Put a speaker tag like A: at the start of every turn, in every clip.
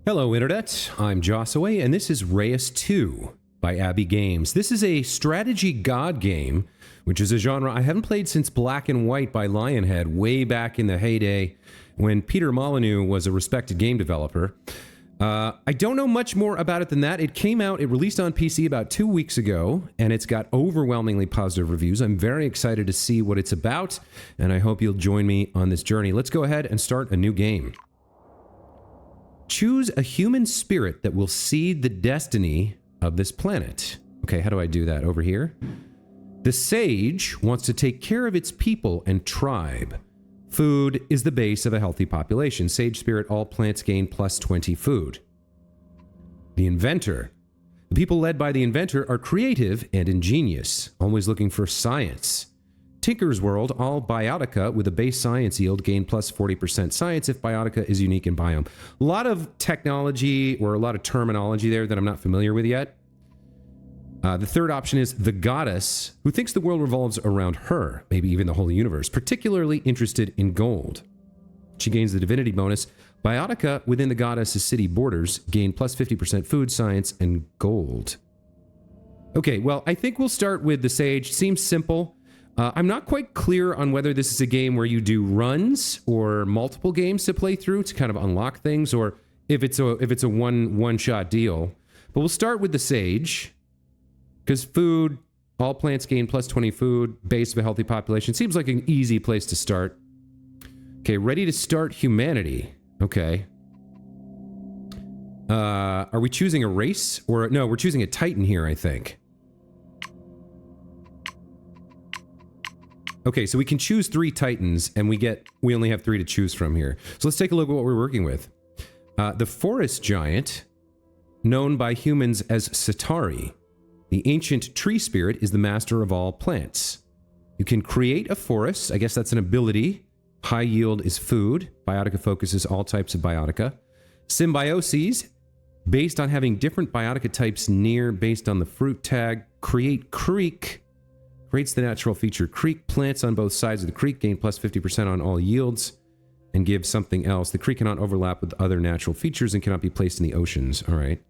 A: Hello Internet, I'm Josiwe, and this is Reus 2 by Abby Games. This is a strategy god game, which is a genre I haven't played since Black and White by Lionhead, way back in the heyday when Peter Molyneux was a respected game developer. I don't know much more about it than that. It released on PC about 2 weeks ago, and it's got overwhelmingly positive reviews. I'm very excited to see what it's about, and I hope you'll join me on this journey. Let's go ahead and start a new game. Choose a human spirit that will seed the destiny of this planet. Okay, how do I do that? Over here. The sage wants to take care of its people and tribe. Food is the base of a healthy population. Sage spirit, all plants gain plus 20 food. The inventor. The people led by the inventor are creative and ingenious, always looking for science. Tinker's World, all biotica with a base science yield gain plus 40% science if biotica is unique in biome. A lot of technology or a lot of terminology there that I'm not familiar with yet. The third option is the goddess, who thinks the world revolves around her, maybe even the whole universe, particularly interested in gold. She gains the divinity bonus. Biotica within the goddess's city borders gain plus 50% food, science, and gold. Okay, well, I think we'll start with the sage. Seems simple. I'm not quite clear on whether this is a game where you do runs or multiple games to play through to kind of unlock things, or if it's a one-shot deal. But we'll start with the sage, because food, all plants gain plus 20 food, base of a healthy population. Seems like an easy place to start. Okay, ready to start humanity. Okay. Are we choosing a race? Or no, we're choosing a Titan here, I think. Okay, so we can choose 3 Titans, and we only have 3 to choose from here. So let's take a look at what we're working with. The forest giant, known by humans as Satari. The ancient tree spirit is the master of all plants. You can create a forest. I guess that's an ability. High yield is food. Biotica focuses all types of biotica. Symbioses, based on having different biotica types near based on the fruit tag. Create creek. Creates the natural feature creek. Plants on both sides of the creek gain plus 50% on all yields and give something else. The creek cannot overlap with other natural features and cannot be placed in the oceans. All right.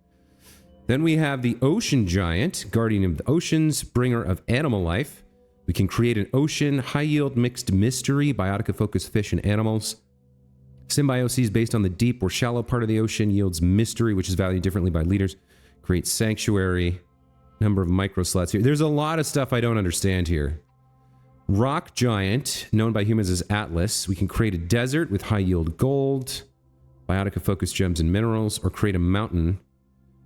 A: Then we have the ocean giant, guardian of the oceans, bringer of animal life. We can create an ocean, high yield mixed mystery, biotica focused fish and animals. Symbioses based on the deep or shallow part of the ocean yields mystery, which is valued differently by leaders. Create sanctuary. Number of micro slots here. There's a lot of stuff I don't understand here. Rock giant, known by humans as Atlas. We can create a desert with high yield gold, biotica focused gems and minerals, or create a mountain.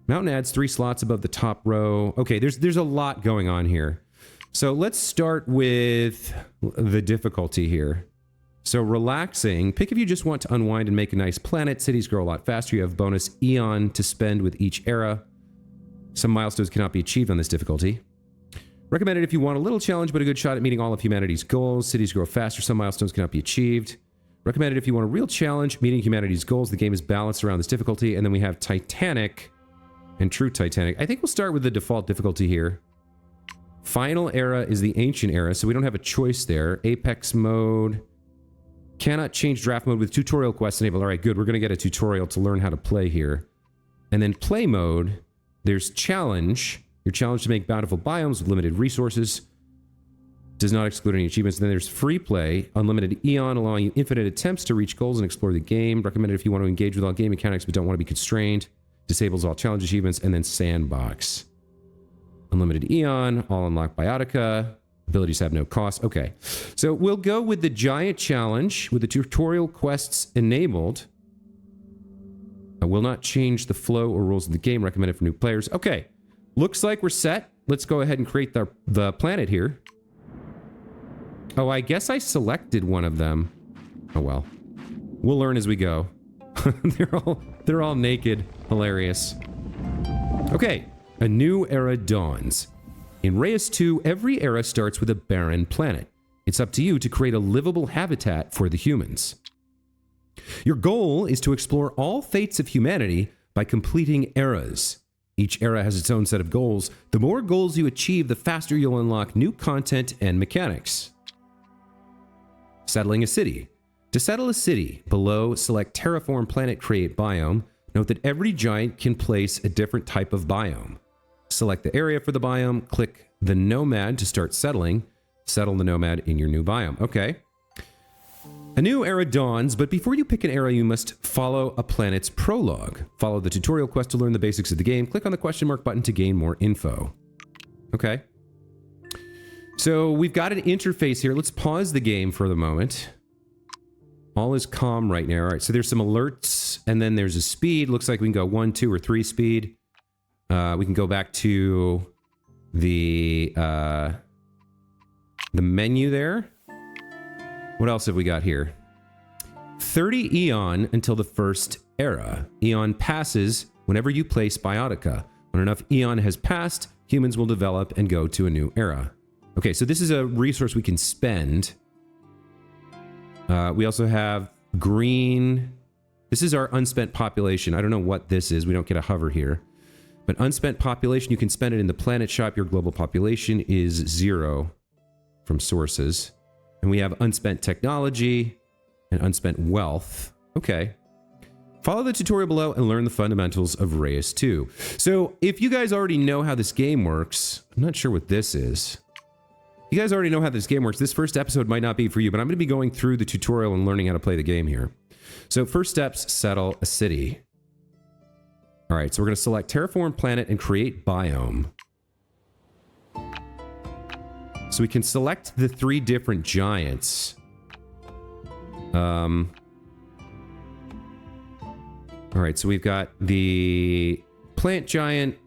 A: Mountain adds 3 slots above the top row. Okay, there's a lot going on here. So let's start with the difficulty here. So relaxing. Pick if you just want to unwind and make a nice planet. Cities grow a lot faster. You have bonus eon to spend with each era. Some milestones cannot be achieved on this difficulty. Recommended if you want a little challenge but a good shot at meeting all of humanity's goals. Cities grow faster. Some milestones cannot be achieved. Recommended if you want a real challenge, meeting humanity's goals. The game is balanced around this difficulty. And then we have Titanic and True Titanic. I think we'll start with the default difficulty here. Final era is the ancient era, so we don't have a choice there. Apex mode. Cannot change draft mode with tutorial quests enabled. All right, good. We're going to get a tutorial to learn how to play here. And then play mode. There's challenge. You're challenged to make bountiful biomes with limited resources. Does not exclude any achievements. Then there's free play. Unlimited eon, allowing you infinite attempts to reach goals and explore the game. Recommended if you want to engage with all game mechanics but don't want to be constrained. Disables all challenge achievements. And then sandbox. Unlimited eon. All unlocked biotica. Abilities have no cost. Okay. So we'll go with the giant challenge with the tutorial quests enabled. I will not change the flow or rules of the game. Recommended for new players. Okay. Looks like we're set. Let's go ahead and create the planet here. Oh, I guess I selected one of them. Oh well. We'll learn as we go. they're all naked. Hilarious. Okay. A new era dawns. In Reus 2, every era starts with a barren planet. It's up to you to create a livable habitat for the humans. Your goal is to explore all fates of humanity by completing eras. Each era has its own set of goals. The more goals you achieve, the faster you'll unlock new content and mechanics. Settling a city. To settle a city, below, select Terraform Planet Create Biome. Note that every giant can place a different type of biome. Select the area for the biome, click the nomad to start settling. Settle the nomad in your new biome. Okay. A new era dawns, but before you pick an era, you must follow a planet's prologue. Follow the tutorial quest to learn the basics of the game. Click on the question mark button to gain more info. Okay. So we've got an interface here. Let's pause the game for the moment. All is calm right now. All right, so there's some alerts, and then there's a speed. Looks like we can go 1, 2, or 3 speed. We can go back to the menu there. What else have we got here? 30 Eon until the first era. Eon passes whenever you place biotica. When enough Eon has passed, humans will develop and go to a new era. Okay, so this is a resource we can spend. We also have green. This is our unspent population. I don't know what this is. We don't get a hover here. But unspent population, you can spend it in the planet shop. Your global population is 0 from sources. And we have unspent technology and unspent wealth. Okay. Follow the tutorial below and learn the fundamentals of Reus 2. So if you guys already know how this game works, I'm not sure what this is. You guys already know how this game works. This first episode might not be for you, but I'm going to be going through the tutorial and learning how to play the game here. So first steps, settle a city. All right, so we're going to select terraform planet and create biome. So we can select the 3 different giants. All right, so we've got the plant giant.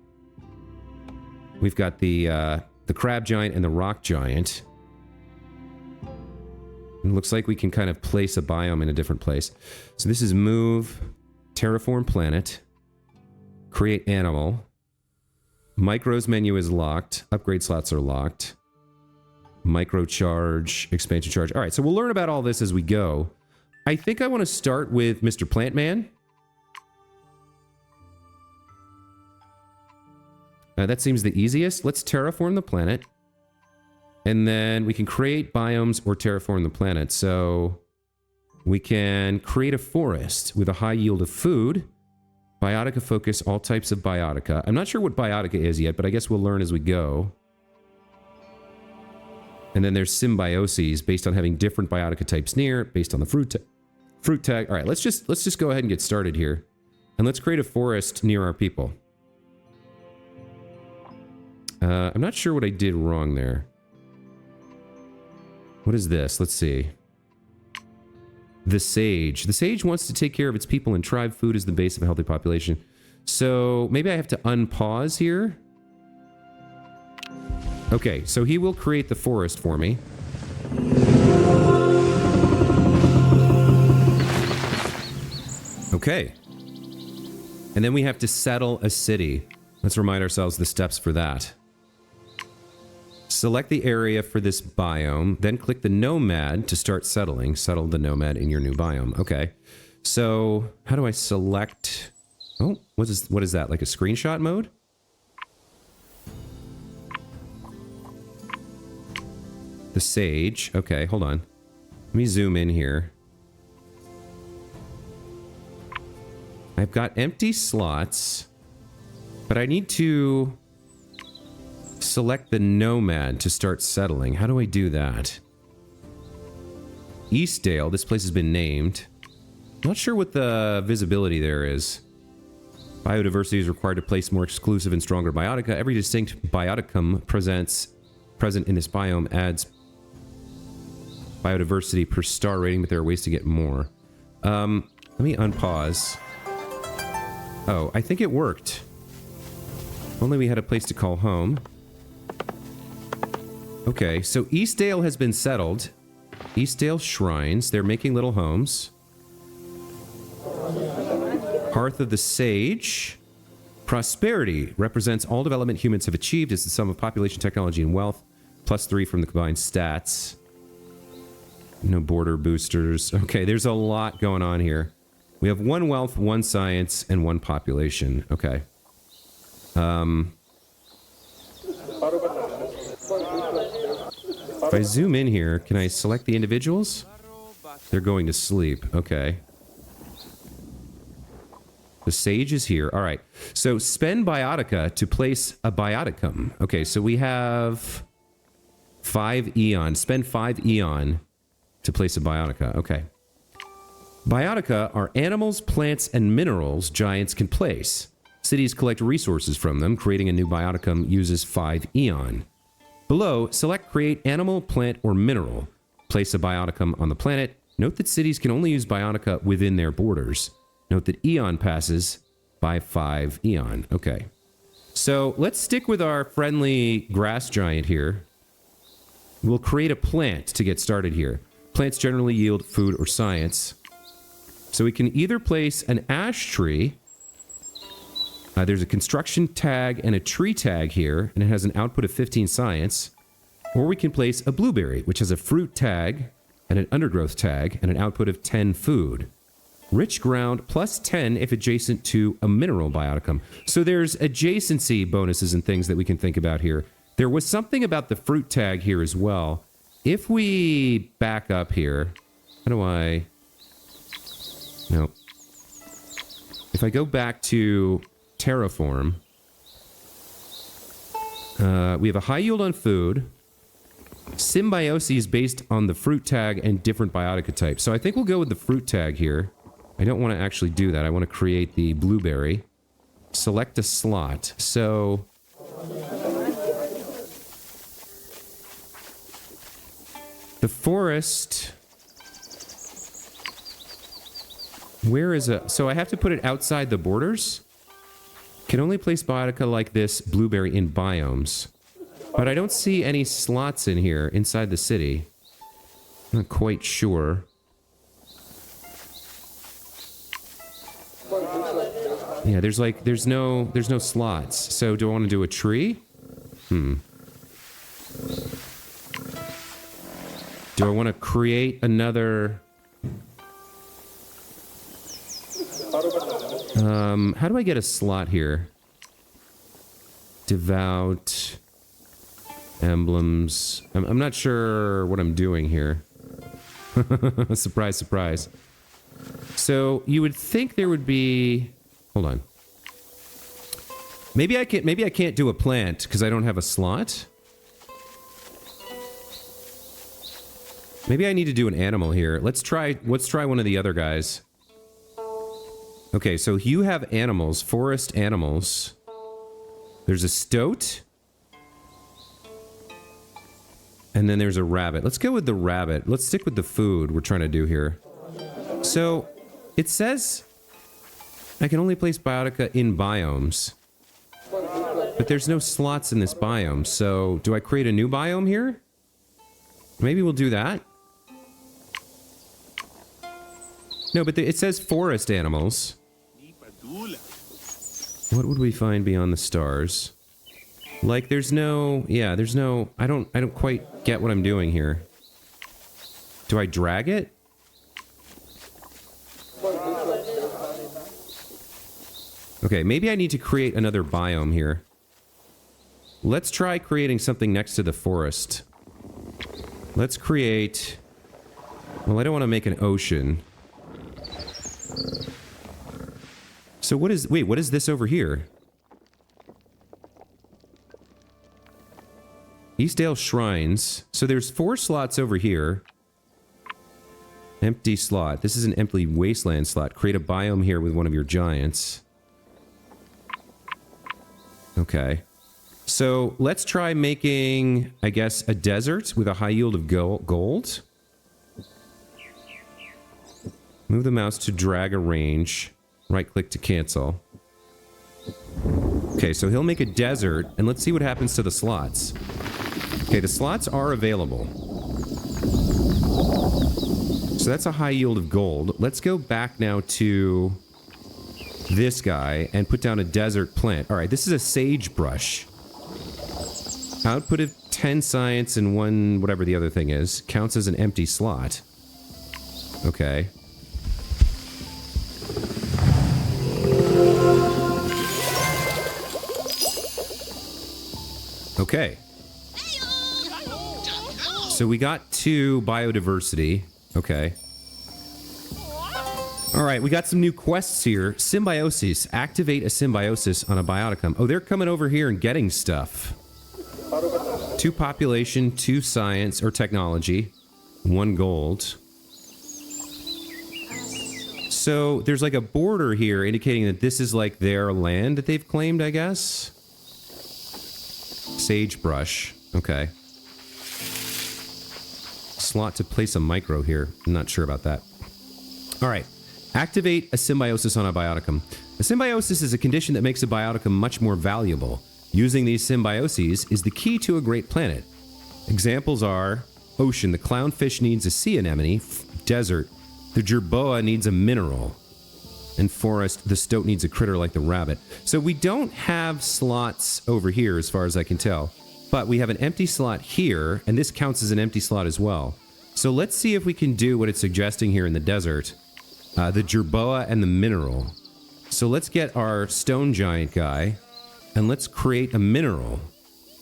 A: We've got the crab giant and the rock giant. It looks like we can kind of place a biome in a different place. So this is move, terraform planet, create animal. Micros menu is locked. Upgrade slots are locked. Micro charge, expansion charge. All right, so we'll learn about all this as we go. I think I want to start with Mr. Plantman. That seems the easiest. Let's terraform the planet. And then we can create biomes or terraform the planet. So we can create a forest with a high yield of food. Biotica focus, all types of biotica. I'm not sure what biotica is yet, but I guess we'll learn as we go. And then there's symbioses based on having different biotica types near, based on the fruit tag. All right, let's just go ahead and get started here. And let's create a forest near our people. I'm not sure what I did wrong there. What is this? Let's see. The sage. The sage wants to take care of its people and tribe. Food is the base of a healthy population. So maybe I have to unpause here. Okay, so he will create the forest for me. Okay. And then we have to settle a city. Let's remind ourselves the steps for that. Select the area for this biome, then click the nomad to start settling. Settle the nomad in your new biome. Okay. So, how do I select... Oh, what is that? Like a screenshot mode? The sage. Okay, hold on. Let me zoom in here. I've got empty slots, but I need to select the nomad to start settling. How do I do that? Eastdale. This place has been named. Not sure what the visibility there is. Biodiversity is required to place more exclusive and stronger biotica. Every distinct bioticum present in this biome adds biodiversity per star rating, but there are ways to get more. Let me unpause. Oh, I think it worked. Only we had a place to call home. Okay, so Eastdale has been settled. Eastdale Shrines. They're making little homes. Hearth of the Sage. Prosperity represents all development humans have achieved as the sum of population, technology, and wealth. +3 from the combined stats. No border boosters. Okay, there's a lot going on here. We have 1 wealth, 1 science, and 1 population. Okay. If I zoom in here, can I select the individuals? They're going to sleep. Okay. The sage is here. All right. So spend biotica to place a bioticum. Okay, so we have 5 eon. Spend 5 eon to place a biotica. Okay. Biotica are animals, plants, and minerals giants can place. Cities collect resources from them. Creating a new bioticum uses 5 eon. Below, select create animal, plant, or mineral. Place a bioticum on the planet. Note that cities can only use biotica within their borders. Note that eon passes by 5 eon. Okay. So let's stick with our friendly grass giant here. We'll create a plant to get started here. Plants generally yield food or science. So we can either place an ash tree. There's a construction tag and a tree tag here, and it has an output of 15 science. Or we can place a blueberry, which has a fruit tag and an undergrowth tag and an output of 10 food. Rich ground plus 10 if adjacent to a mineral bioticum. So there's adjacency bonuses and things that we can think about here. There was something about the fruit tag here as well. If we back up here, how do I... No. If I go back to terraform, we have a high yield on food, symbiosis based on the fruit tag and different biotica types. So I think we'll go with the fruit tag here. I don't want to actually do that. I want to create the blueberry. Select a slot. So... the forest... where is it? So I have to put it outside the borders? Can only place biotica like this blueberry in biomes. But I don't see any slots in here inside the city. I'm not quite sure. Yeah, there's no slots. So do I want to do a tree? Do I want to create another... how do I get a slot here? Devout... emblems... I'm not sure what I'm doing here. Surprise, surprise. So, you would think there would be... hold on. Maybe I can't do a plant because I don't have a slot. Maybe I need to do an animal here. Let's try one of the other guys. Okay, so you have animals, forest animals. There's a stoat. And then there's a rabbit. Let's go with the rabbit. Let's stick with the food we're trying to do here. So, it says I can only place biotica in biomes. But there's no slots in this biome, so do I create a new biome here? Maybe we'll do that. No, but it says forest animals. What would we find beyond the stars? Like, there's no... yeah, there's no... I don't quite get what I'm doing here. Do I drag it? Okay, maybe I need to create another biome here. Let's try creating something next to the forest. Let's create... well, I don't want to make an ocean. So what is... wait, what is this over here? Eastdale Shrines. So there's 4 slots over here. Empty slot. This is an empty wasteland slot. Create a biome here with one of your giants. Okay. So let's try making, I guess, a desert with a high yield of gold. Move the mouse to drag a range. Right-click to cancel. Okay, so he'll make a desert, and let's see what happens to the slots. Okay, the slots are available. So that's a high yield of gold. Let's go back now to this guy and put down a desert plant. All right, this is a sagebrush. Output of 10 science and 1 whatever the other thing is. Counts as an empty slot. Okay. Okay. So we got 2 biodiversity. Okay. All right, we got some new quests here. Symbiosis. Activate a symbiosis on a bioticum. Oh, they're coming over here and getting stuff. 2 population, 2 science or technology, 1 gold. So there's like a border here indicating that this is like their land that they've claimed, I guess. Sagebrush. Okay. Slot to place a micro here. I'm not sure about that. All right. Activate a symbiosis on a bioticum. A symbiosis is a condition that makes a bioticum much more valuable. Using these symbioses is the key to a great planet. Examples are ocean, the clownfish needs a sea anemone. Desert, the jerboa needs a mineral. And forest, the stoat needs a critter like the rabbit. So we don't have slots over here as far as I can tell. But we have an empty slot here, and this counts as an empty slot as well. So let's see if we can do what it's suggesting here in the desert. The jerboa and the mineral. So let's get our stone giant guy, and let's create a mineral.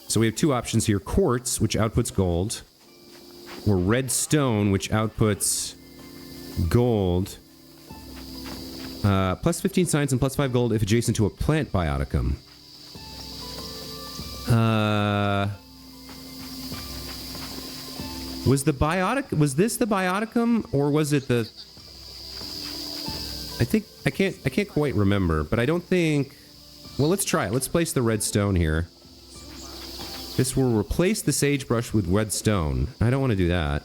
A: So we have 2 options here. Quartz, which outputs gold, or red stone, which outputs gold. Plus 15 science and plus 5 gold if adjacent to a plant bioticum. Was this the bioticum, or was it the... I can't quite remember, but I don't think... Well, let's try it. Let's place the red stone here. This will replace the sagebrush with red stone. I don't want to do that.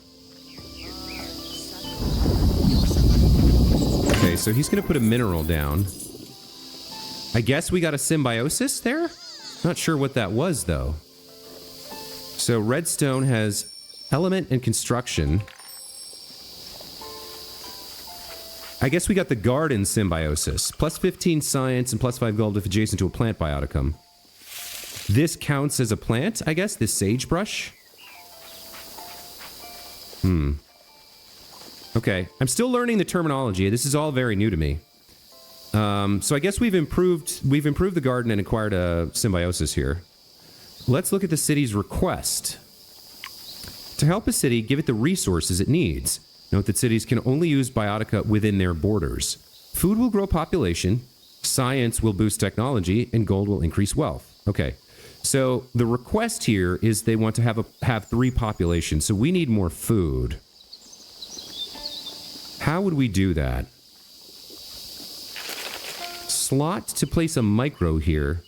A: Okay, so he's going to put a mineral down. I guess we got a symbiosis there? Not sure what that was, though. So redstone has element and construction. I guess we got the garden symbiosis. Plus 15 science and plus 5 gold if adjacent to a plant bioticum. This counts as a plant, I guess? This sagebrush? Okay. I'm still learning the terminology. This is all very new to me. So I guess we've improved the garden and acquired a symbiosis here. Let's look at the city's request. To help a city, give it the resources it needs. Note that cities can only use biotica within their borders. Food will grow population, science will boost technology, and gold will increase wealth. Okay, so the request here is they want to have 3 populations, so we need more food. How would we do that? Slot to place a micro here.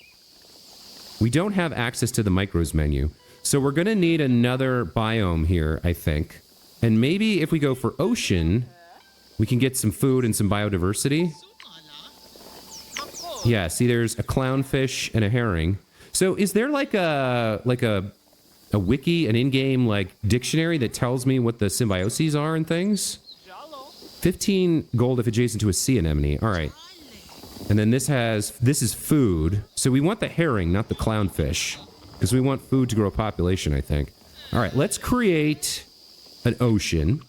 A: We don't have access to the micros menu, so we're going to need another biome here, I think. And maybe if we go for ocean, we can get some food and some biodiversity. Yeah, see, there's a clownfish and a herring. So is there like a wiki, an in-game like dictionary that tells me what the symbioses are and things? 15 gold if adjacent to a sea anemone. All right. And then this is food. So we want the herring, not the clownfish, because we want food to grow population, I think. All right, let's create an ocean.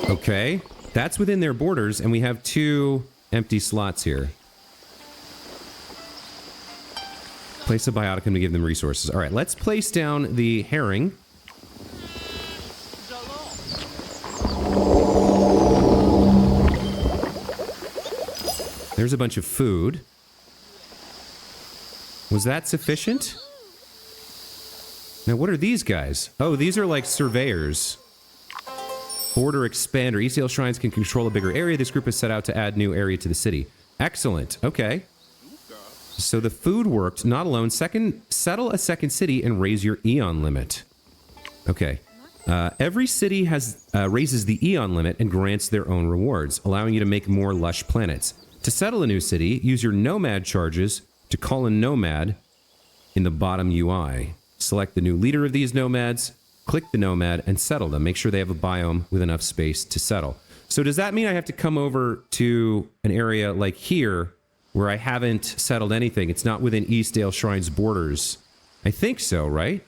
A: Okay, that's within their borders, and we have 2 empty slots here. Place a bioticum to give them resources. All right, let's place down the herring. There's a bunch of food. Was that sufficient? Now, what are these guys? Oh, these are like surveyors. Border expander. ECL shrines can control a bigger area. This group is set out to add new area to the city. Excellent. Okay. So the food worked. Not alone. Second, settle a second city and raise your eon limit. Okay. Every city has raises the eon limit and grants their own rewards, allowing you to make more lush planets. To settle a new city, use your nomad charges to call a nomad in the bottom UI. Select the new leader of these nomads, click the nomad, and settle them. Make sure they have a biome with enough space to settle. So does that mean I have to come over to an area like here where I haven't settled anything? It's not within Eastdale Shrine's borders. I think so, right?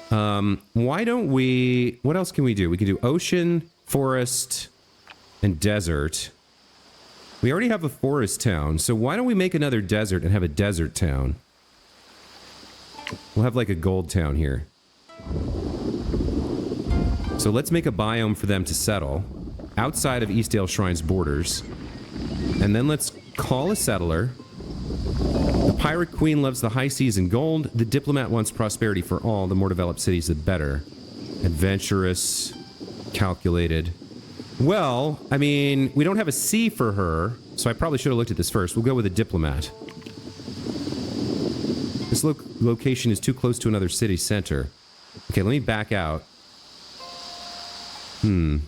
A: Why don't we... What else can we do? We can do ocean, forest, and desert. We already have a forest town, so why don't we make another desert and have a desert town? We'll have like a gold town here. So let's make a biome for them to settle outside of Eastdale Shrine's borders. And then let's call a settler. The Pirate Queen loves the high seas and gold. The Diplomat wants prosperity for all. The more developed cities, the better. Adventurous, calculated. Well, I mean, we don't have a C for her, so I probably should have looked at this first. We'll go with a Diplomat. This location is too close to another city center. Okay, let me back out. The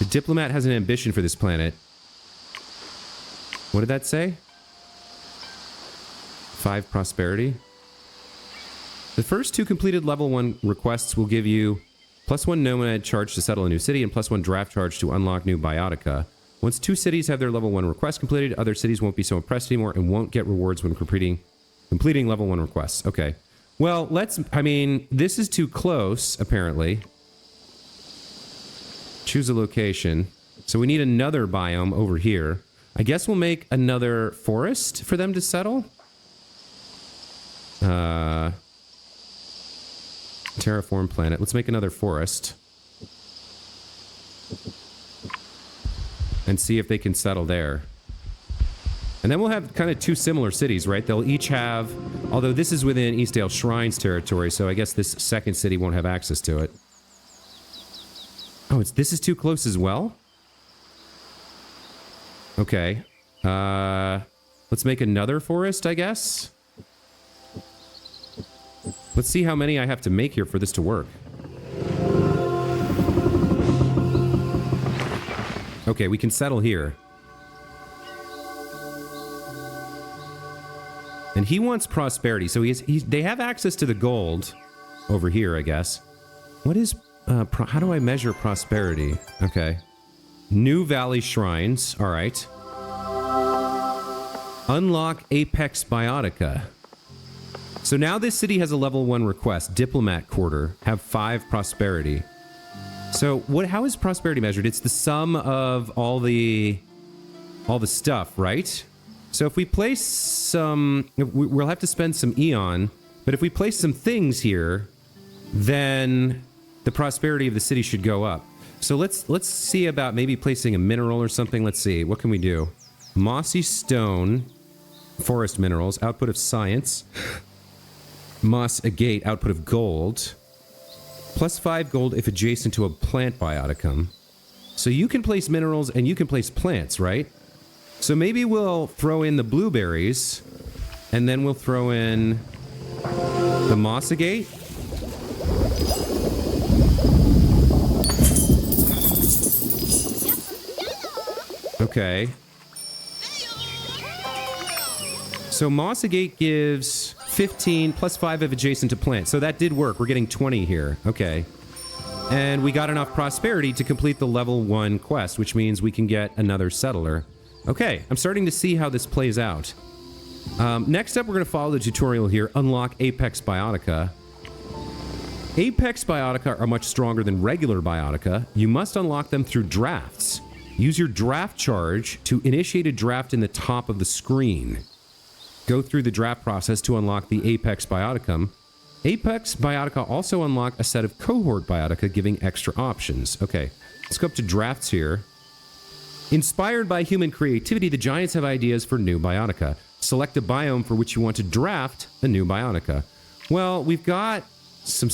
A: Diplomat has an ambition for this planet. What did that say? 5 prosperity. The first 2 completed level 1 requests will give you +1 nomad charge to settle a new city and +1 draft charge to unlock new biotica. Once 2 cities have their level 1 request completed, other cities won't be so impressed anymore and won't get rewards when completing level 1 requests. Okay. Well, I mean, this is too close, apparently. Choose a location. So we need another biome over here. I guess we'll make another forest for them to settle. Terraform planet. Let's make another forest. And see if they can settle there. And then we'll have kind of 2 similar cities, right? They'll each have... Although this is within Eastdale Shrine's territory, so I guess this second city won't have access to it. Oh, this is too close as well? Okay. Let's make another forest, I guess? Let's see how many I have to make here for this to work. Okay, we can settle here. And he wants prosperity, so they have access to the gold over here, I guess. What is... how do I measure prosperity? Okay. New Valley Shrines. All right. Unlock Apex Biotica. So now this city has a level 1 request. Diplomat Quarter. Have 5 prosperity. So how is prosperity measured? It's the sum of all the stuff, right? So if we place some... We'll have to spend some Eon. But if we place some things here, then the prosperity of the city should go up. So let's see about maybe placing a mineral or something. Let's see. What can we do? Mossy stone. Forest minerals. Output of science. Moss agate. Output of gold. +5 gold if adjacent to a plant bioticum. So you can place minerals and you can place plants, right? So maybe we'll throw in the blueberries. And then we'll throw in the moss agate. Okay. So moss agate gives 15 +5 if adjacent to plant. So that did work. We're getting 20 here. Okay. And we got enough prosperity to complete the level 1 quest, which means we can get another settler. Okay, I'm starting to see how this plays out. Next up, we're going to follow the tutorial here. Unlock Apex Biotica. Apex Biotica are much stronger than regular Biotica. You must unlock them through drafts. Use your draft charge to initiate a draft in the top of the screen. Go through the draft process to unlock the Apex Bioticum. Apex Biotica also unlock a set of cohort Biotica, giving extra options. Okay, let's go up to drafts here. Inspired by human creativity, the Giants have ideas for new Biotica. Select a biome for which you want to draft a new Biotica. Well, we've got some...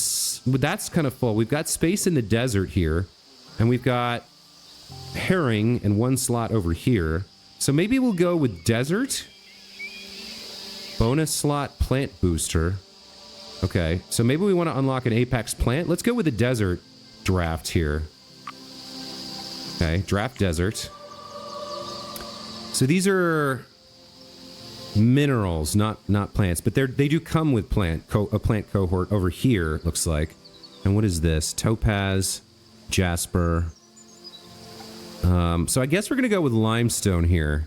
A: That's kind of full. We've got space in the desert here. And we've got herring and 1 slot over here. So maybe we'll go with desert. Bonus slot plant booster. Okay, so maybe we want to unlock an apex plant. Let's go with the desert draft here. Okay, draft desert. So these are minerals, not plants, but they do come with a plant cohort over here, it looks like. And what is this? Topaz, jasper. So I guess we're gonna go with limestone here.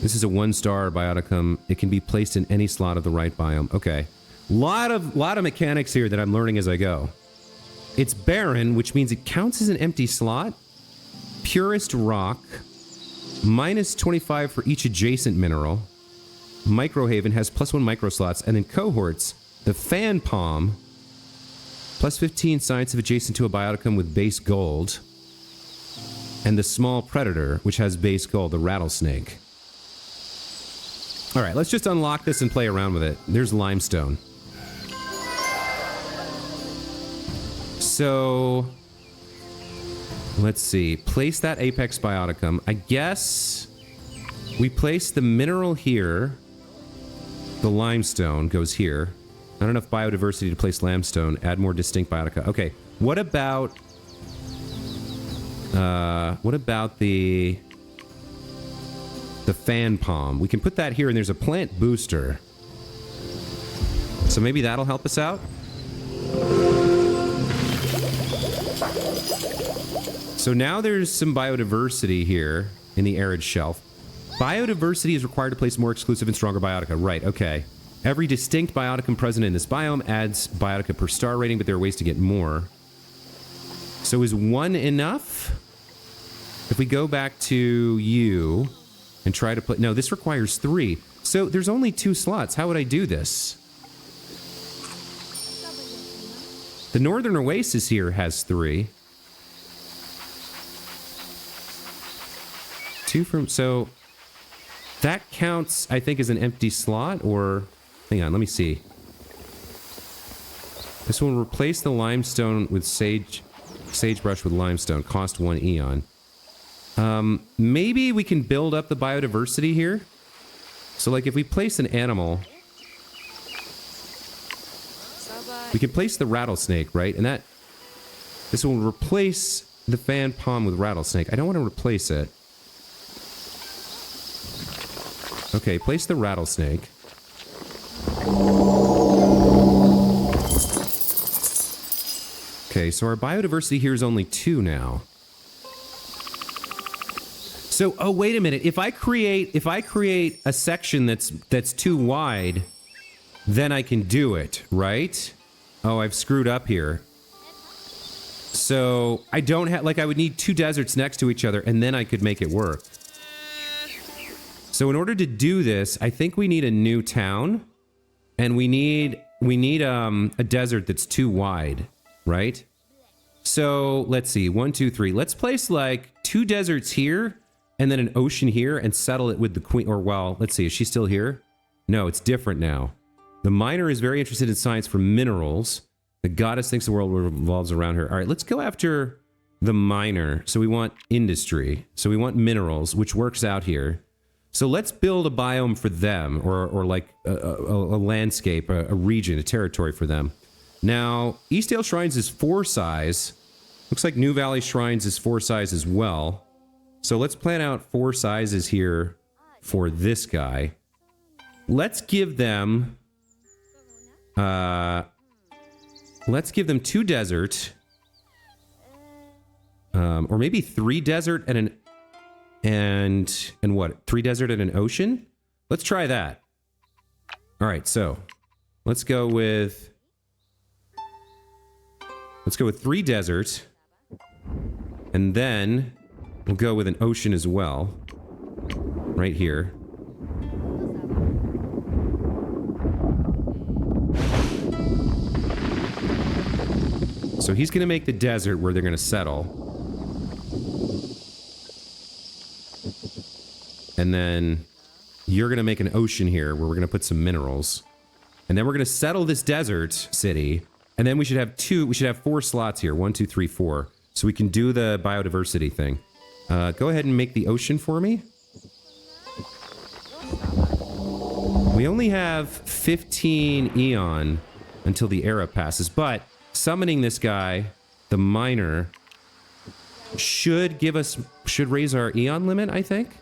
A: This is a 1-star bioticum. It can be placed in any slot of the right biome. Okay. Lot of mechanics here that I'm learning as I go. It's barren, which means it counts as an empty slot. Purest rock, minus 25 for each adjacent mineral. Microhaven has +1 micro slots, and then cohorts, the fan palm, plus 15 science of adjacent to a bioticum with base gold, and the small predator, which has base gold, the rattlesnake. All right, let's just unlock this and play around with it. There's limestone. So, let's see. Place that apex bioticum. I guess we place the mineral here. The limestone goes here. Not enough biodiversity to place limestone. Add more distinct biotica. Okay, what about the fan palm? We can put that here, and there's a plant booster. So maybe that'll help us out. So now there's some biodiversity here in the arid shelf. Biodiversity is required to place more exclusive and stronger biotica. Right, okay. Every distinct bioticum present in this biome adds biotica per star rating, but there are ways to get more. So is 1 enough? If we go back to you and try to play... No, this requires 3. So there's only 2 slots. How would I do this? The Northern Oasis here has 3. 2 from... So that counts, I think, as an empty slot, or... Hang on, let me see. This will replace the limestone with sagebrush with limestone. Cost 1 eon. Maybe we can build up the biodiversity here. So, like, if we place an animal... We can place the rattlesnake, right? And that... This will replace the fan palm with rattlesnake. I don't want to replace it. Okay, place the rattlesnake. Okay, so our biodiversity here is only 2 now. So, oh, wait a minute. If I create a section that's too wide, then I can do it, right? Oh, I've screwed up here. So, I don't have, like, I would need 2 deserts next to each other, and then I could make it work. So, in order to do this, I think we need a new town, and we need a desert that's too wide, right? So, let's see. 1, 2, 3. Let's place, like, 2 deserts here, and then an ocean here, and settle it with the queen. Or, well, let's see. Is she still here? No, it's different now. The miner is very interested in science for minerals. The goddess thinks the world revolves around her. All right, let's go after the miner. So we want industry. So we want minerals, which works out here. So let's build a biome for them, or like a landscape, a region, a territory for them. Now, Eastdale Shrines is 4 size. Looks like New Valley Shrines is 4 size as well. So let's plan out 4 sizes here for this guy. Let's give them... let's give them 2 desert. Or maybe 3 desert and an... And what? 3 desert and an ocean? Let's try that. All right, so let's go with 3 desert, and then we'll go with an ocean as well, right here. So he's gonna make the desert where they're gonna settle. And then you're going to make an ocean here where we're going to put some minerals. And then we're going to settle this desert city. And then we should have 4 slots here. 1, 2, 3, 4. So we can do the biodiversity thing. Go ahead and make the ocean for me. We only have 15 eon until the era passes. But summoning this guy, the miner, should raise our eon limit, I think.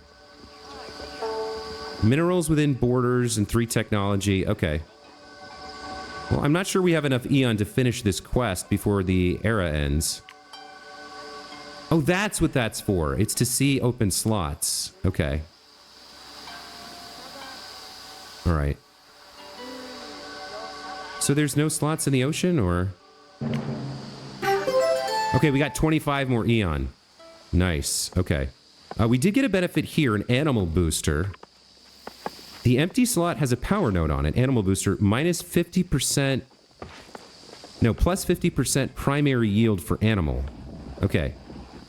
A: Minerals within borders and 3 technology. Okay. Well, I'm not sure we have enough eon to finish this quest before the era ends. Oh, that's what that's for. It's to see open slots. Okay. All right. So there's no slots in the ocean, or... Okay, we got 25 more eon. Nice. Okay. We did get a benefit here, an animal booster. The empty slot has a power node on it. Animal booster, minus 50%... No, plus 50% primary yield for animal. Okay.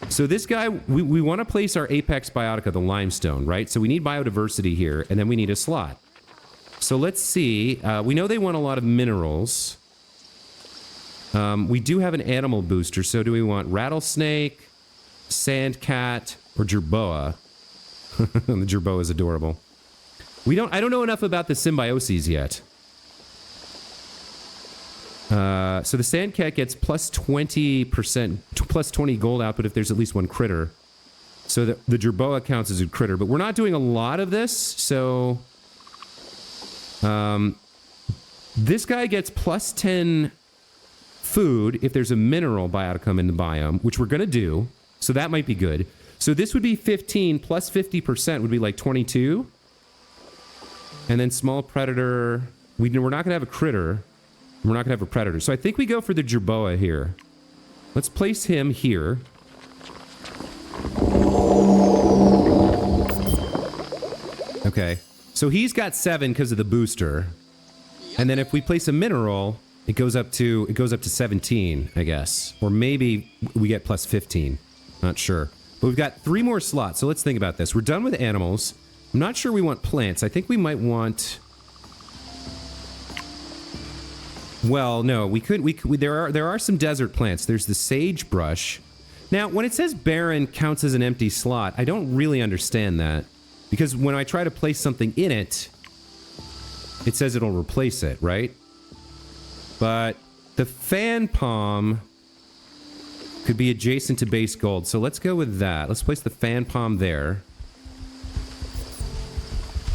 A: So this guy, we want to place our apex biotica, the limestone, right? So we need biodiversity here, and then we need a slot. So let's see. We know they want a lot of minerals. We do have an animal booster, so do we want rattlesnake, sandcat, or jerboa? The jerboa is adorable. I don't know enough about the symbioses yet. So the sandcat gets plus 20%, plus 20 gold output if there's at least one critter. So the jerboa counts as a critter, but we're not doing a lot of this, so... this guy gets plus 10 food if there's a mineral bioticum in the biome, which we're going to do, so that might be good. So this would be 15 plus 50% would be like 22. And then small predator... We're not going to have a critter. We're not going to have a predator. So I think we go for the jerboa here. Let's place him here. Okay. So he's got 7 because of the booster. And then if we place a mineral, it goes up to 17, I guess. Or maybe we get plus 15. Not sure. But we've got 3 more slots, so let's think about this. We're done with animals. I'm not sure we want plants. I think we might want... Well, no, there are some desert plants. There's the sagebrush. Now, when it says barren counts as an empty slot, I don't really understand that. Because when I try to place something in it, it says it'll replace it, right? But the fan palm could be adjacent to base gold. So let's go with that. Let's place the fan palm there.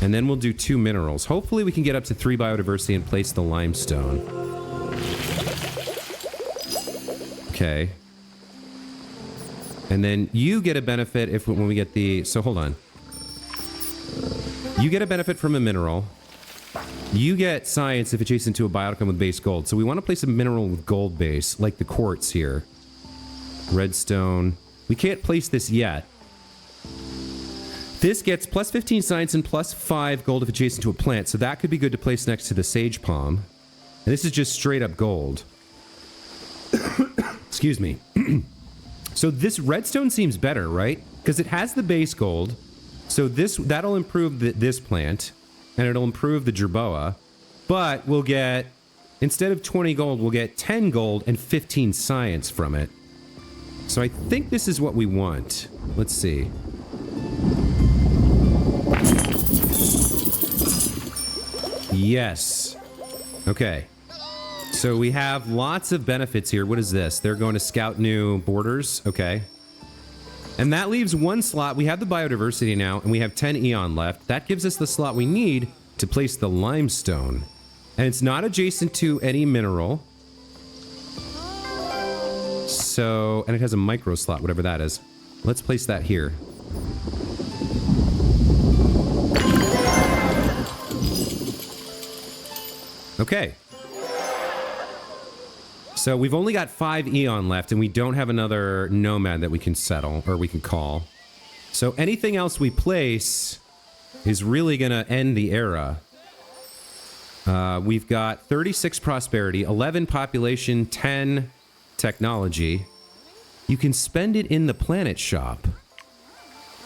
A: And then we'll do 2 minerals. Hopefully we can get up to 3 biodiversity and place the limestone. Okay. And then you get a benefit when we get the... So hold on. You get a benefit from a mineral. You get science if adjacent to a bioticum with base gold. So we want to place a mineral with gold base, like the quartz here. Redstone. We can't place this yet. This gets plus 15 science and plus 5 gold if adjacent to a plant. So that could be good to place next to the sage palm. And this is just straight up gold. Excuse me. So this redstone seems better, right? Because it has the base gold. So that'll improve this plant. And it'll improve the jerboa. But we'll get, instead of 20 gold, we'll get 10 gold and 15 science from it. So I think this is what we want. Let's see. Yes. Okay. So we have lots of benefits here. What is this? They're going to scout new borders. Okay. And that leaves 1 slot. We have the biodiversity now, and we have 10 eon left. That gives us the slot we need to place the limestone. And it's not adjacent to any mineral. So, and it has a micro slot, whatever that is. Let's place that here. Okay. So we've only got 5 eon left, and we don't have another nomad that we can settle, or we can call. So anything else we place is really going to end the era. We've got 36 prosperity, 11 population, 10 technology. You can spend it in the planet shop.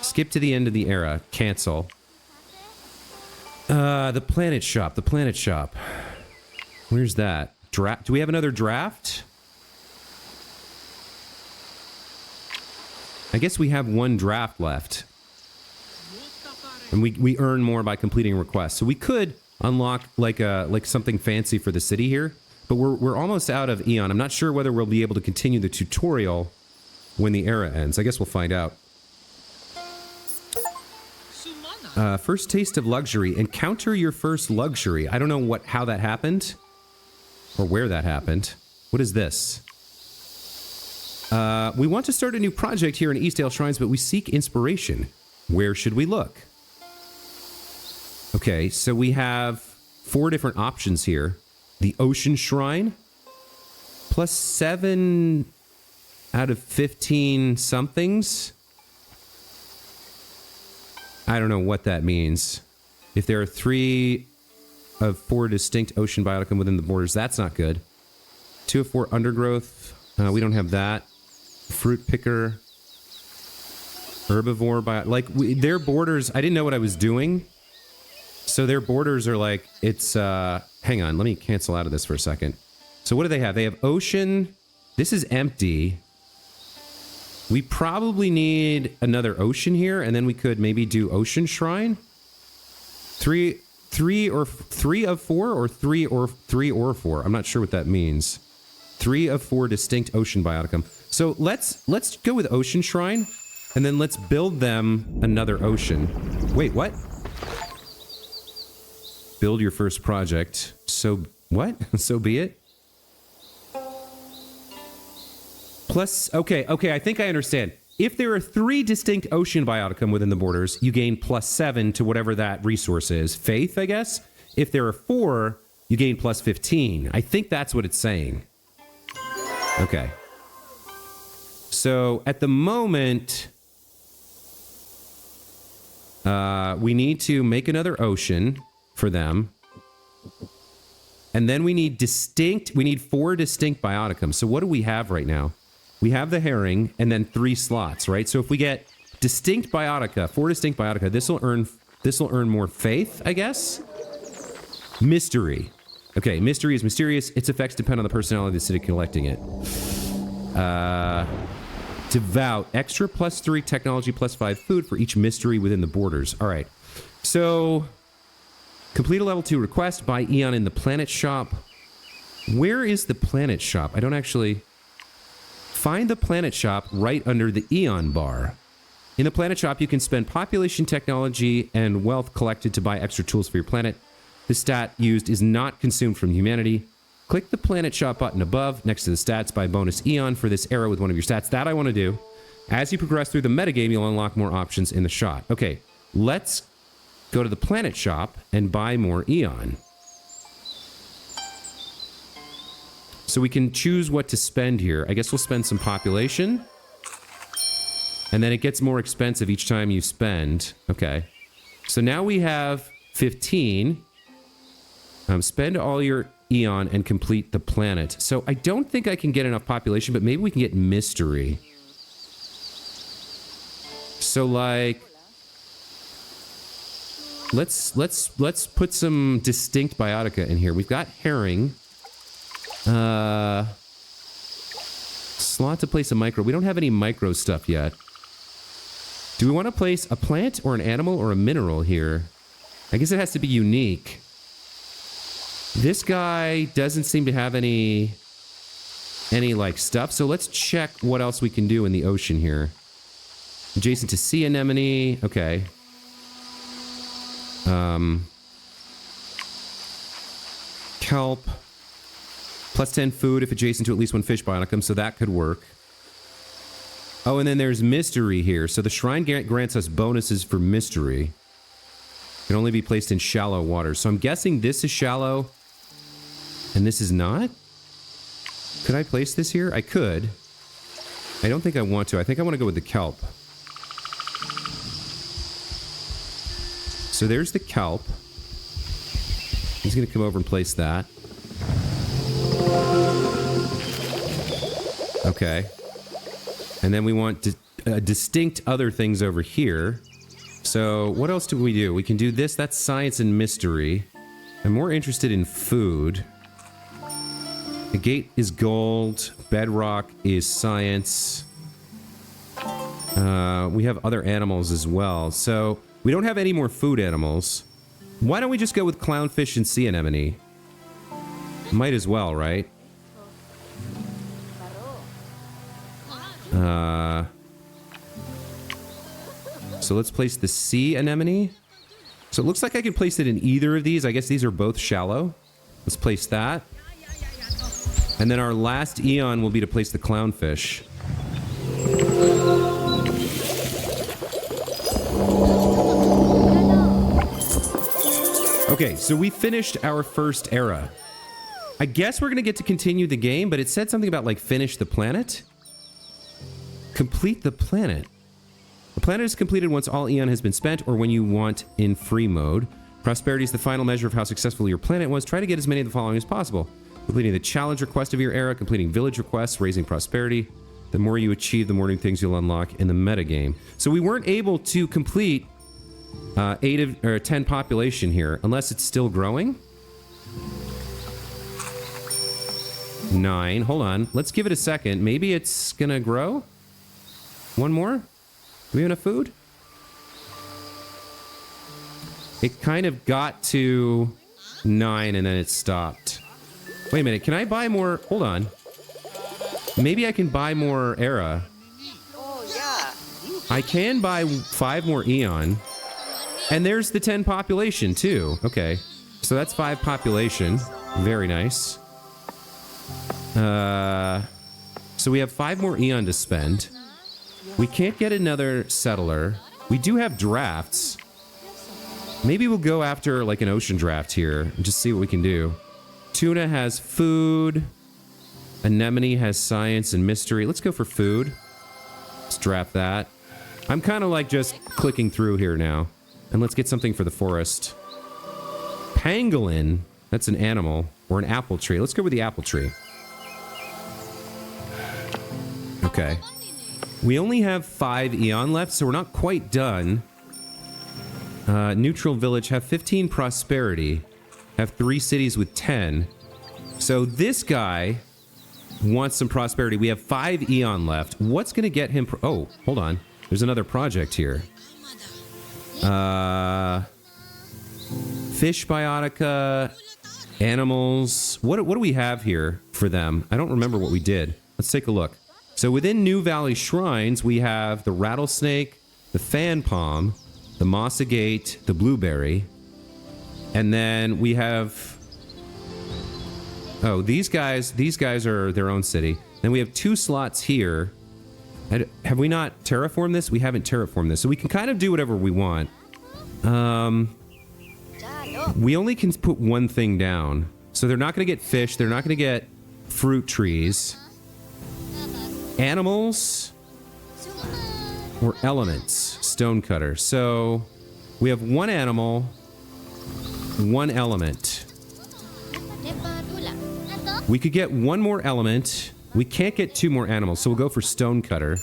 A: Skip to the end of the era. Cancel. The planet shop. The planet shop. Where's that? Draft? Do we have another draft? I guess we have 1 draft left. And we earn more by completing requests. So we could unlock like something fancy for the city here. But we're almost out of Eon. I'm not sure whether we'll be able to continue the tutorial when the era ends. I guess we'll find out. First taste of luxury. Encounter your first luxury. I don't know how that happened. Or where that happened. What is this? We want to start a new project here in Eastdale Shrines, but we seek inspiration. Where should we look? Okay, so we have 4 different options here. The Ocean Shrine. Plus 7 out of 15 somethings. I don't know what that means. If there are 3 of 4 distinct ocean bioticum within the borders, that's not good. 2 of 4 undergrowth. We don't have that. Fruit picker. Herbivore their borders, I didn't know what I was doing. So their borders are like, it's, hang on, let me cancel out of this for a second. So what do they have? They have ocean. This is empty. We probably need another ocean here, and then we could maybe do ocean shrine. 3 of 4 or 3 or 4. I'm not sure what that means. 3 of 4 distinct ocean bioticum. So let's go with ocean shrine, and then let's build them another ocean. Wait, what? Build your first project. So what? So be it. Plus, okay, I think I understand. If there are 3 distinct ocean bioticum within the borders, you gain +7 to whatever that resource is. Faith, I guess? If there are 4, you gain +15. I think that's what it's saying. Okay. So, at the moment, we need to make another ocean for them. And then we need 4 distinct bioticum. So what do we have right now? We have the herring and then 3 slots, right? So if we get distinct biotica, 4 distinct biotica, this will earn more faith, I guess. Mystery. Okay, mystery is mysterious. Its effects depend on the personality of the city collecting it. Devout. Extra +3 technology +5 food for each mystery within the borders. All right. So complete a level 2 request. Buy Eon in the planet shop. Where is the planet shop? I don't actually... Find the planet shop right under the Eon bar. In the planet shop, you can spend population, technology, and wealth collected to buy extra tools for your planet. The stat used is not consumed from humanity. Click the planet shop button above, next to the stats, buy bonus Eon for this era with one of your stats. That I want to do. As you progress through the metagame, you'll unlock more options in the shop. Okay, let's go to the planet shop and buy more Eon. So we can choose what to spend here. I guess we'll spend some population. And then it gets more expensive each time you spend. Okay. So now we have 15. Spend all your Eon and complete the planet. So I don't think I can get enough population, but maybe we can get mystery. So like... Let's put some distinct biotica in here. We've got herring. Slot to place a micro. We don't have any micro stuff yet. Do we want to place a plant or an animal or a mineral here? I guess it has to be unique. This guy doesn't seem to have any like stuff. So let's check what else we can do in the ocean here. Adjacent to sea anemone. Okay. Kelp. +10 food if adjacent to at least 1 fish bioticum, so that could work. Oh, and then there's mystery here. So the shrine grants us bonuses for mystery. Can only be placed in shallow water. So I'm guessing this is shallow, and this is not? Could I place this here? I could. I don't think I want to. I think I want to go with the kelp. So there's the kelp. He's going to come over and place that. Okay. And then we want distinct other things over here. So what else do? We can do this. That's science and mystery. I'm more interested in food. The gate is gold. Bedrock is science. We have other animals as well. So we don't have any more food animals. Why don't we just go with clownfish and sea anemone? Might as well, right? So let's place the sea anemone. So it looks like I can place it in either of these. I guess these are both shallow. Let's place that. And then our last Eon will be to place the clownfish. Okay, so we finished our first era. I guess we're going to get to continue the game, but it said something about, like, finish the planet? Complete the planet. The planet is completed once all Eon has been spent or when you want in free mode. Prosperity is the final measure of how successful your planet was. Try to get as many of the following as possible. Completing the challenge request of your era, completing village requests, raising prosperity. The more you achieve, the more new things you'll unlock in the metagame. So we weren't able to complete 10 population here, unless it's still growing. 9. Hold on. Let's give it a second. Maybe it's gonna grow. One more? Do we have enough food? It kind of got to 9 and then it stopped. Wait a minute. Can I buy more? Hold on. Maybe I can buy more era.
B: Oh, yeah.
A: I can buy 5 more Eon. And there's the 10 population, too. Okay. So that's 5 population. Very nice. So we have 5 more Eon to spend. We can't get another settler. We do have drafts. Maybe we'll go after, like, an ocean draft here and just see what we can do. Tuna has food. Anemone has science and mystery. Let's go for food. Let's draft that. I'm kind of like just clicking through here now. And let's get something for the forest. Pangolin. That's an animal. Or an apple tree. Let's go with the apple tree. Okay. We only have 5 Eon left, so we're not quite done. Neutral village. Have 15 prosperity. Have 3 cities with 10. So this guy wants some prosperity. We have 5 Eon left. What's going to get him... oh, hold on. There's another project here. Fish biotica, animals. What do we have here for them? I don't remember what we did. Let's take a look. So within New Valley Shrines, we have the rattlesnake, the fan palm, the moss agate, the blueberry, and then we have... oh, these guys are their own city. Then we have 2 slots here. Have we not terraformed this? We haven't terraformed this. So we can kind of do whatever we want. We only can put one thing down. So they're not going to get fish. They're not going to get fruit trees. Animals. Or elements. Stonecutter. So we have 1 animal, 1 element. We could get 1 more element. We can't get 2 more animals, so we'll go for stonecutter.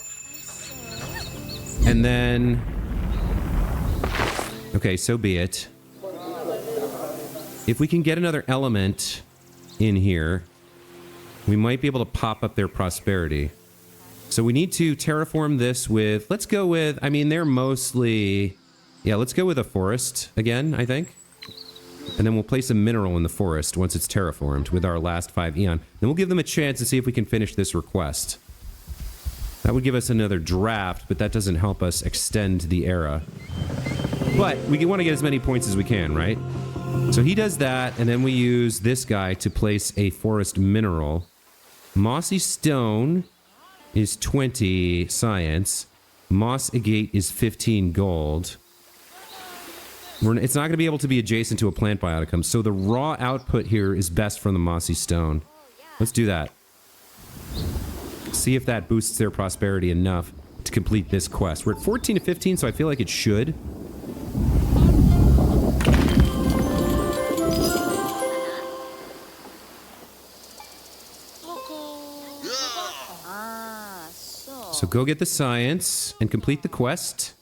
A: And then... okay, so be it. If we can get another element in here, we might be able to pop up their prosperity. So we need to terraform this with... let's go with... I mean, they're mostly... yeah, let's go with a forest again, I think. And then we'll place a mineral in the forest once it's terraformed with our last 5 Eon. Then we'll give them a chance to see if we can finish this request. That would give us another draft, but that doesn't help us extend the era. But we want to get as many points as we can, right? So he does that, and then we use this guy to place a forest mineral. Mossy stone is 20 science. Moss agate is 15 gold. It's not going to be able to be adjacent to a plant bioticum, so the raw output here is best from the mossy stone. Let's do that. See if that boosts their prosperity enough to complete this quest. We're at 14 to 15, so I feel like it should. So go get the science and complete the quest.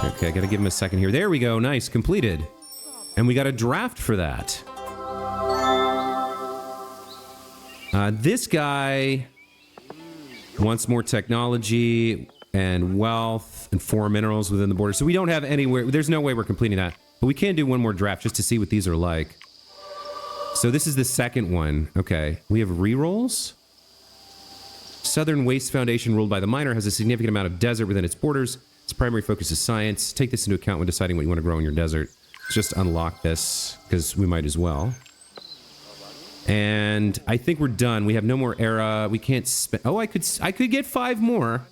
A: Okay, I gotta give him a second here. There we go. Nice. Completed. And we got a draft for that. This guy wants more technology and wealth and 4 minerals within the border. So we don't have anywhere... there's no way we're completing that. But we can do 1 more draft just to see what these are like. So this is the second one. Okay. We have rerolls. Southern Waste Foundation, ruled by the miner, has a significant amount of desert within its borders. Its primary focus is science. Take this into account when deciding what you want to grow in your desert. Let's just unlock this, because we might as well. And I think we're done. We have no more era. We can't spend... oh, I could get 5 more.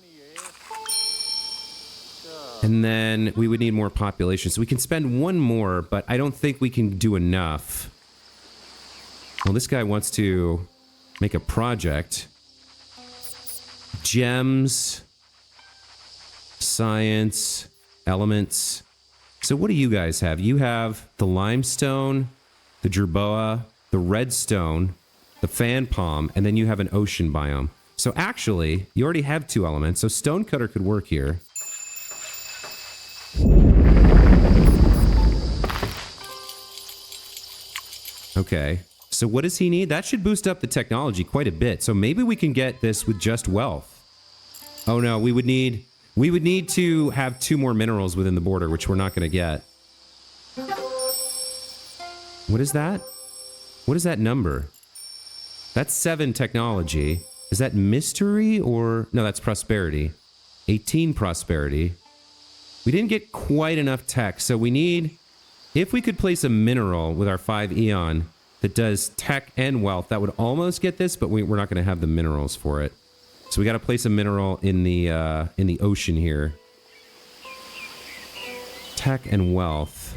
A: And then we would need more population. So we can spend 1 more, but I don't think we can do enough. Well, this guy wants to make a project. Gems. Science, elements. So what do you guys have? You have the limestone, the jerboa, the redstone, the fan palm, and then you have an ocean biome. So actually, you already have 2 elements, so stonecutter could work here. Okay, so what does he need? That should boost up the technology quite a bit. So maybe we can get this with just wealth. Oh no, we would need to have 2 more minerals within the border, which we're not going to get. What is that? What is that number? That's 7 technology. Is that mystery or... No, that's prosperity. 18 prosperity. We didn't get quite enough tech, so we need... If we could place a mineral with our 5 Eon that does tech and wealth, that would almost get this, but we're not going to have the minerals for it. So we got to place a mineral in the ocean here. Tech and wealth.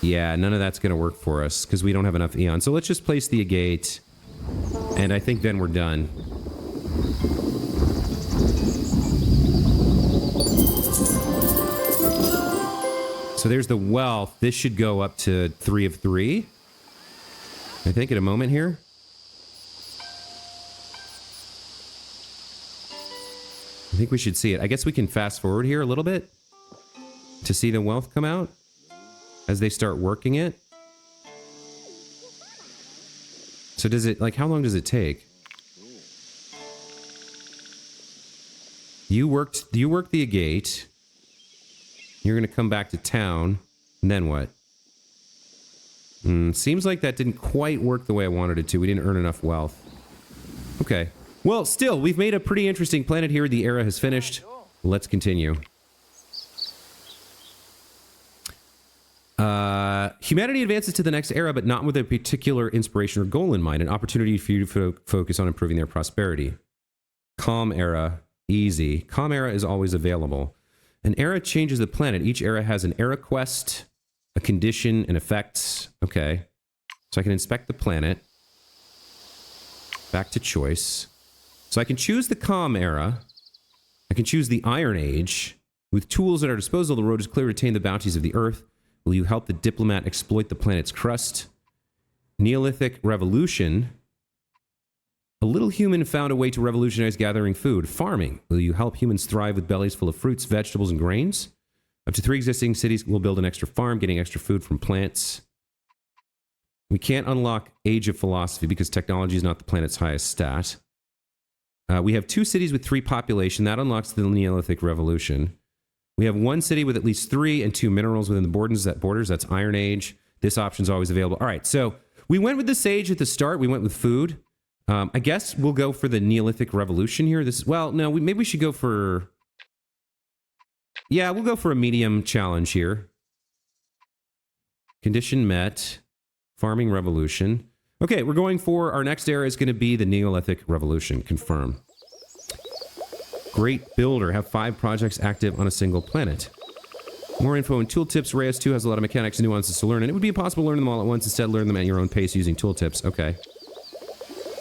A: Yeah, none of that's going to work for us because we don't have enough Eon. So let's just place the agate, and I think then we're done. So there's the wealth. This should go up to 3 of 3. I think in a moment here. I think we should see it. I guess we can fast forward here a little bit to see the wealth come out as they start working it. So does it, like, how long does it take? You worked the agate. You're going to come back to town. And then what? Seems like that didn't quite work the way I wanted it to. We didn't earn enough wealth. Okay. Well, still, we've made a pretty interesting planet here. The era has finished. Let's continue. Humanity advances to the next era, but not with a particular inspiration or goal in mind. An opportunity for you to focus on improving their prosperity. Calm era. Easy. Calm era is always available. An era changes the planet. Each era has an era quest, a condition, and effects. Okay. So I can inspect the planet. Back to choice. So I can choose the calm era. I can choose the Iron Age. With tools at our disposal, the road is clear to attain the bounties of the earth. Will you help the diplomat exploit the planet's crust? Neolithic Revolution. A little human found a way to revolutionize gathering food. Farming. Will you help humans thrive with bellies full of fruits, vegetables, and grains? Up to 3 existing cities will build an extra farm, getting extra food from plants. We can't unlock Age of Philosophy because technology is not the planet's highest stat. We have 2 cities with 3 population. That unlocks the Neolithic Revolution. We have 1 city with at least 3 and 2 minerals within the borders. That's Iron Age. This option's always available. All right, so we went with the Sage at the start. We went with food. I guess we'll go for the Neolithic Revolution here. Well, no, maybe we should go for... Yeah, we'll go for a medium challenge here. Condition met. Farming Revolution. Okay, we're going for... Our next era is going to be the Neolithic Revolution. Confirm. Great Builder. Have 5 projects active on a single planet. More info and tooltips. Reus 2 has a lot of mechanics and nuances to learn, and it would be impossible to learn them all at once. Instead, learn them at your own pace using tooltips. Okay.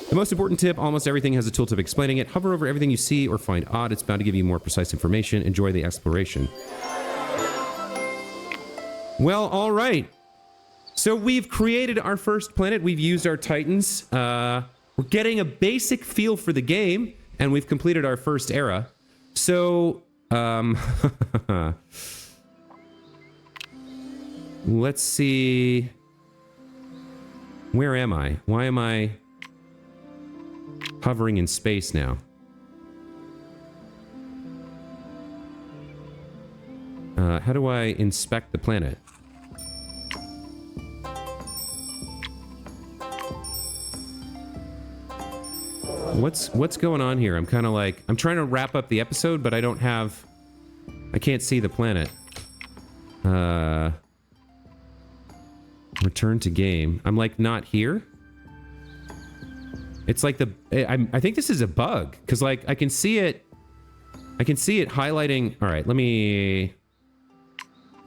A: The most important tip, almost everything has a tooltip explaining it. Hover over everything you see or find odd. It's bound to give you more precise information. Enjoy the exploration. Well, all right. So we've created our first planet. We've used our Titans. We're getting a basic feel for the game, and we've completed our first era. So, let's see. Where am I? Why am I hovering in space now? How do I inspect the planet? What's going on here? I'm kind of like... I'm trying to wrap up the episode, but I don't have... I can't see the planet. Return to game. I'm like not here. It's like the... I think this is a bug. Because like I can see it... I can see it highlighting... Alright, let me...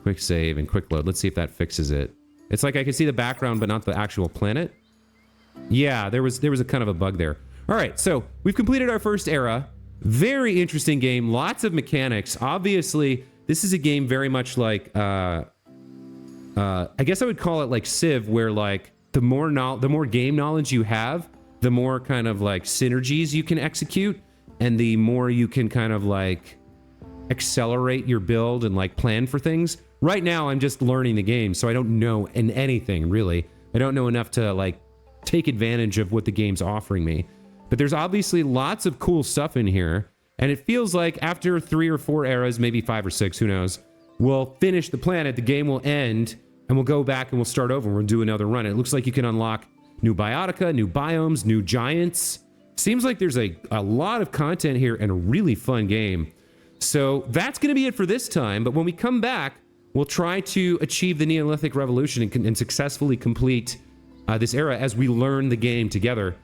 A: Quick save and quick load. Let's see if that fixes it. It's like I can see the background, but not the actual planet. Yeah, there was a kind of a bug there. All right, so we've completed our first era. Very interesting game. Lots of mechanics. Obviously, this is a game very much like, I guess I would call it like Civ, where like the more game knowledge you have, the more kind of like synergies you can execute, and the more you can kind of like accelerate your build and like plan for things. Right now, I'm just learning the game, so I don't know anything really. I don't know enough to like take advantage of what the game's offering me. But there's obviously lots of cool stuff in here, and it feels like after 3 or 4 eras, maybe 5 or 6, who knows, we'll finish the planet, the game will end, and we'll go back and we'll start over and we'll do another run. It looks like you can unlock new biotica, new biomes, new giants. Seems like there's a lot of content here and a really fun game. So that's going to be it for this time, but when we come back, we'll try to achieve the Neolithic Revolution and successfully complete this era as we learn the game together.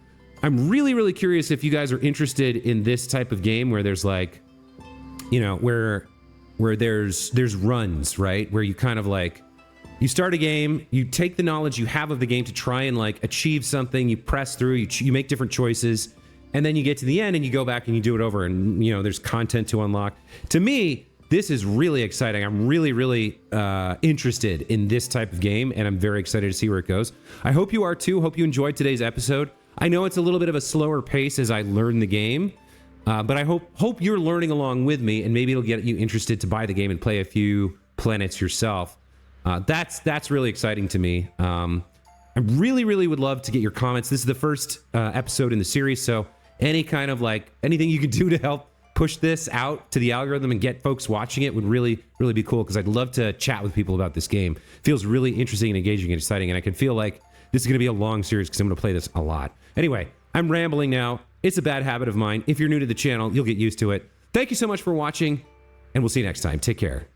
A: I'm really, really curious if you guys are interested in this type of game where there's like, you know, where there's runs, right? Where you kind of like, you start a game, you take the knowledge you have of the game to try and like achieve something, you press through, you make different choices, and then you get to the end and you go back and you do it over, and you know, there's content to unlock. To me, this is really exciting. I'm really, really interested in this type of game, and I'm very excited to see where it goes. I hope you are too. Hope you enjoyed today's episode. I know it's a little bit of a slower pace as I learn the game, but I hope you're learning along with me, and maybe it'll get you interested to buy the game and play a few planets yourself. That's really exciting to me. I really, really would love to get your comments. This is the first episode in the series, so any kind of like anything you can do to help push this out to the algorithm and get folks watching it would really, really be cool, because I'd love to chat with people about this game. It feels really interesting and engaging and exciting, and I can feel like this is going to be a long series because I'm going to play this a lot. Anyway, I'm rambling now. It's a bad habit of mine. If you're new to the channel, you'll get used to it. Thank you so much for watching, and we'll see you next time. Take care.